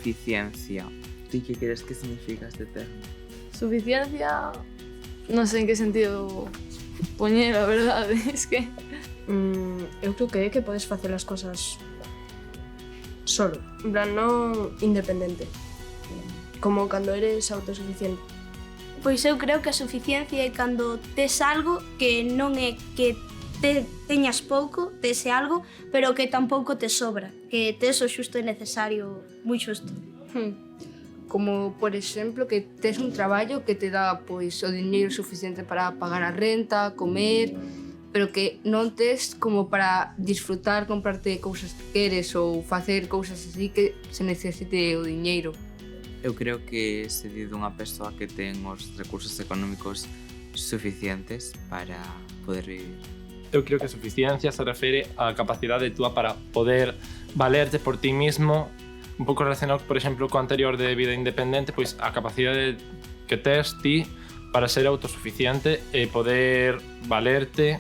suficiencia. ¿Tú qué crees que significa este término? Suficiencia, non sei en que sentido poñer, a verdade, es que... Eu creo que é que podes facer as cosas solo, en plan, non independente, como cando eres autosuficiente. Pois eu creo que a suficiencia é cando tes algo que non é que teñas pouco, tes algo, pero que tampouco te sobra, que tes o xusto e necesario, moi xusto. Como, por exemplo, que tes un traballo que te dá pois o diñeiro suficiente para pagar a renta, comer, pero que non tes como para disfrutar, comprarte cousas que queres ou facer cousas así que se necesite o diñeiro. Eu creo que se di dunha persoa que ten os recursos económicos suficientes para poder vivir. Eu creo que a suficiencia se refere á capacidade túa para poder valerte por ti mismo, un pouco relacionado, por exemplo, co anterior de vida independente, pois a capacidade que tes ti para ser autosuficiente e poder valerte,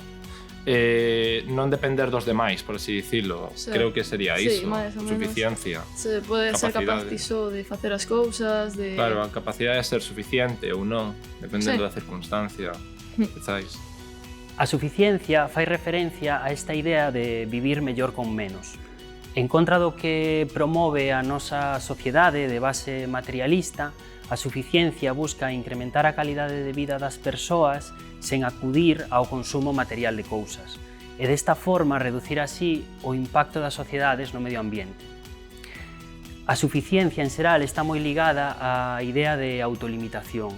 non depender dos demais, por así dicilo. Sí. Creo que sería iso, máis ou menos. suficiencia. Se pode ser capaz Capacidade. ti só de facer as cousas, de... Claro, a capacidade de ser suficiente ou non, dependendo Sí. da circunstancia, quizáis. A suficiencia fai referencia a esta idea de vivir mellor con menos. En contra do que promove a nosa sociedade de base materialista, a suficiencia busca incrementar a calidade de vida das persoas sen acudir ao consumo material de cousas e desta forma reducir así o impacto das sociedades no medio ambiente. A suficiencia en xeral está moi ligada á idea de autolimitación.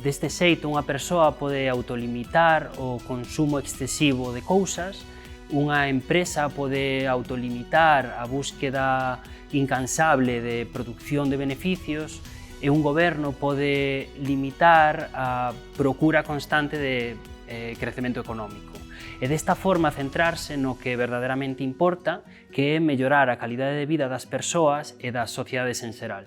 Deste xeito, unha persoa pode autolimitar o consumo excesivo de cousas, unha empresa pode autolimitar a búsqueda incansable de produción de beneficios e un goberno pode limitar a procura constante de crecemento económico. E desta forma centrarse no que verdadeiramente importa, que é mellorar a calidade de vida das persoas e das sociedades en xeral.